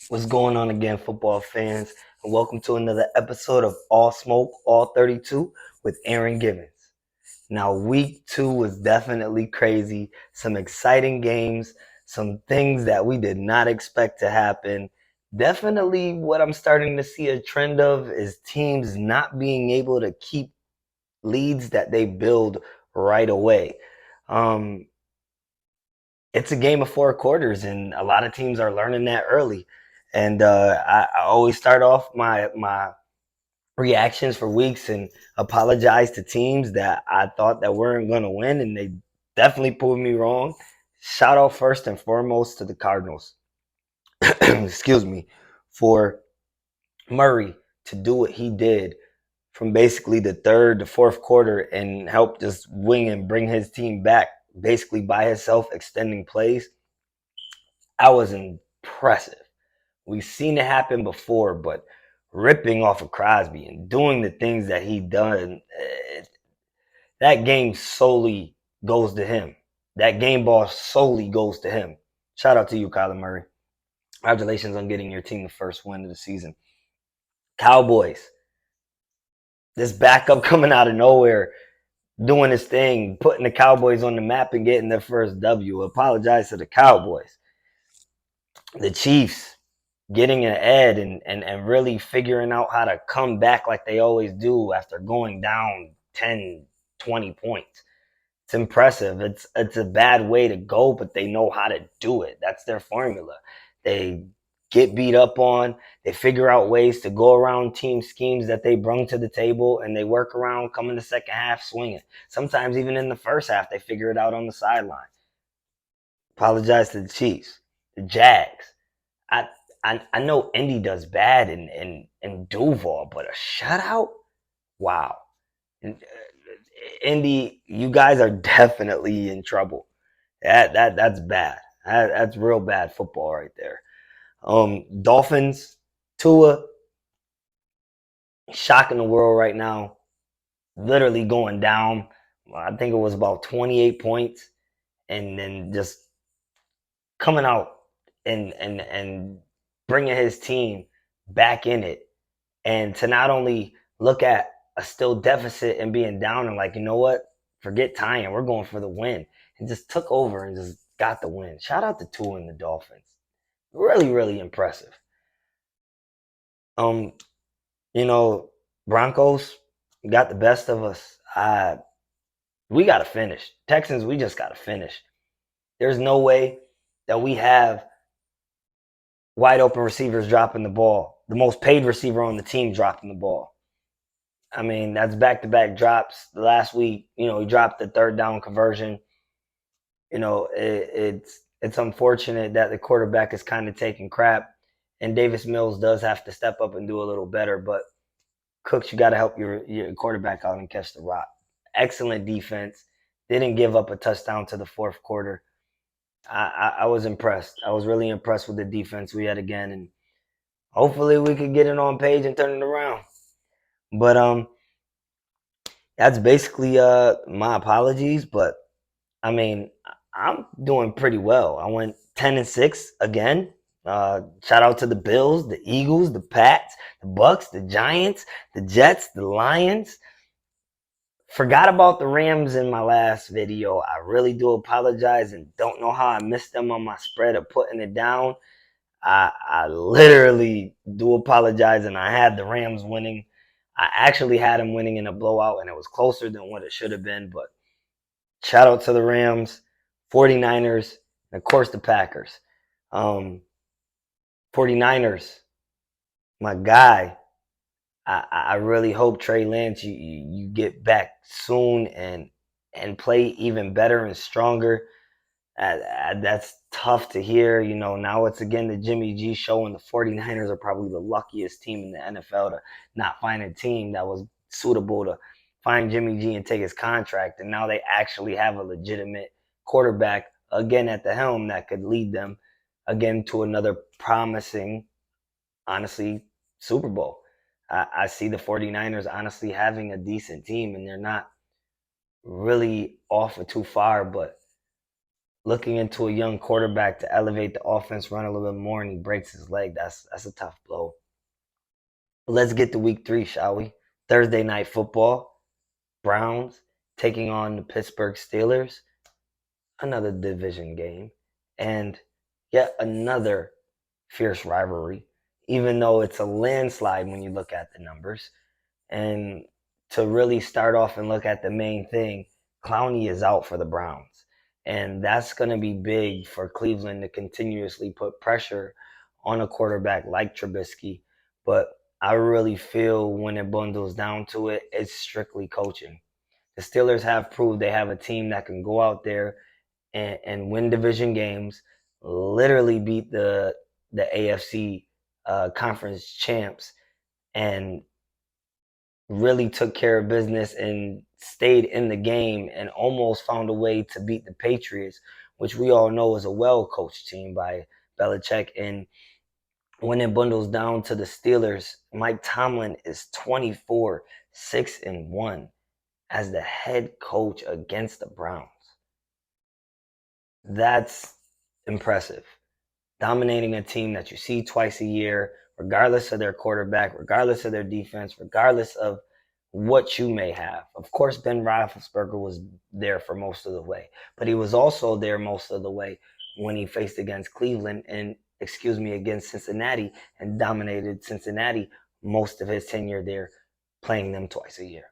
What's going on again, football fans? And welcome to another episode of All Smoke, All 32 with Aaron Givens. Now, week two was definitely crazy. Some exciting games, some things that we did not expect to happen. Definitely what I'm starting to see a trend of is teams not being able to keep leads that they build right away. Um, it's a game of four quarters, and a lot of teams are learning that early. And I always start off my reactions for weeks and apologize to teams that I thought that weren't going to win, and they definitely proved me wrong. Shout out first and foremost to the Cardinals. Excuse me, for Murray to do what he did from basically the third to fourth quarter and help just wing and bring his team back basically by himself, extending plays. I was impressive. We've seen it happen before, but ripping off of Crosby and doing the things that he done, that game solely goes to him. That game ball solely goes to him. Shout out to you, Kyler Murray. Congratulations on getting your team the first win of the season. Cowboys, this backup coming out of nowhere, doing his thing, putting the Cowboys on the map and getting their first W. Apologize to the Cowboys. The Chiefs, getting an ed and really figuring out how to come back like they always do after going down 10, 20 points. It's impressive. It's a bad way to go, but they know how to do it. That's their formula. They get beat up on, they figure out ways to go around team schemes that they brung to the table, and they work around coming the second half swinging. Sometimes even in the first half, they figure it out on the sideline. Apologize to the Chiefs. The Jags. I I know Indy does bad in Duval, but a shutout? Wow. Indy, you guys are definitely in trouble. That's bad. That's real bad football right there. Dolphins, Tua, shocking the world right now. Literally going down. I think it was about 28 points, and then just coming out and bringing his team back in it, and to not only look at a still deficit and being down and like, you know what, forget tying, we're going for the win, and just took over and just got the win. Shout out to Tua and the Dolphins. Really, really impressive. Um, you know, Broncos got the best of us. We got to finish. Texans, we just got to finish. There's no way that we have wide open receivers dropping the ball. The most paid receiver on the team dropping the ball. I mean, that's back to back drops. Last week, he dropped the third down conversion. It's unfortunate that the quarterback is kind of taking crap, and Davis Mills does have to step up and do a little better. But Cooks, you got to help your quarterback out and catch the rock. Excellent defense. Didn't give up a touchdown to the fourth quarter. I was impressed. I was really impressed with the defense we had again, and hopefully we could get it on page and turn it around. But that's basically my apologies. But I mean, I'm doing pretty well. I went 10-6 again. Shout out to the Bills, the Eagles, the Pats, the Bucks, the Giants, the Jets, the Lions. Forgot about the Rams in my last video. I really do apologize and don't know how I missed them on my spread of putting it down. I literally do apologize, and I had the Rams winning. I actually had them winning in a blowout, and it was closer than what it should have been. But shout out to the Rams, 49ers, and of course the Packers. Um, 49ers, my guy. I really hope Trey Lance you get back soon and play even better and stronger. That's tough to hear. Now it's again the Jimmy G show, and the 49ers are probably the luckiest team in the NFL to not find a team that was suitable to find Jimmy G and take his contract. And now they actually have a legitimate quarterback again at the helm that could lead them again to another promising, honestly, Super Bowl. I see the 49ers honestly having a decent team, and they're not really off of too far, but looking into a young quarterback to elevate the offense, run a little bit more, and he breaks his leg. That's a tough blow. But let's get to week 3, shall we? Thursday night football. Browns taking on the Pittsburgh Steelers. Another division game. And yet another fierce rivalry, even though it's a landslide when you look at the numbers. And to really start off and look at the main thing, Clowney is out for the Browns. And that's going to be big for Cleveland to continuously put pressure on a quarterback like Trubisky. But I really feel when it bundles down to it, it's strictly coaching. The Steelers have proved they have a team that can go out there and win division games, literally beat the AFC conference champs, and really took care of business and stayed in the game and almost found a way to beat the Patriots, which we all know is a well-coached team by Belichick. And when it bundles down to the Steelers, Mike Tomlin is 24-6-1 as the head coach against the Browns. That's impressive. Dominating a team that you see twice a year, regardless of their quarterback, regardless of their defense, regardless of what you may have. Of course, Ben Roethlisberger was there for most of the way, but he was also there most of the way when he faced against Cleveland and, against Cincinnati and dominated Cincinnati most of his tenure there, playing them twice a year.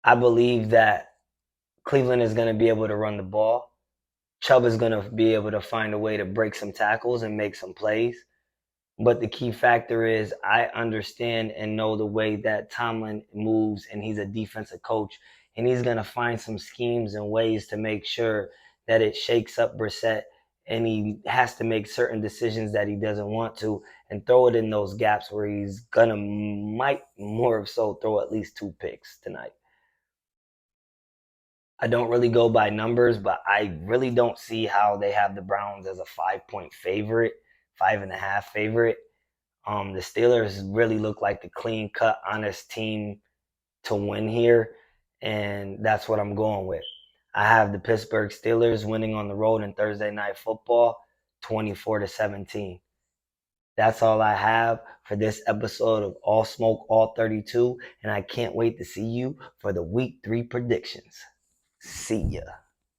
I believe that Cleveland is going to be able to run the ball. Chubb is going to be able to find a way to break some tackles and make some plays. But the key factor is I understand and know the way that Tomlin moves, and he's a defensive coach, and he's going to find some schemes and ways to make sure that it shakes up Brissett, and he has to make certain decisions that he doesn't want to and throw it in those gaps where he's going to might more of so throw at least 2 picks tonight. I don't really go by numbers, but I really don't see how they have the Browns as a 5-point favorite, 5.5 favorite. The Steelers really look like the clean cut, honest team to win here, and that's what I'm going with. I have the Pittsburgh Steelers winning on the road in Thursday night football, 24-17. That's all I have for this episode of All Smoke, All 32, and I can't wait to see you for the Week 3 predictions. See ya.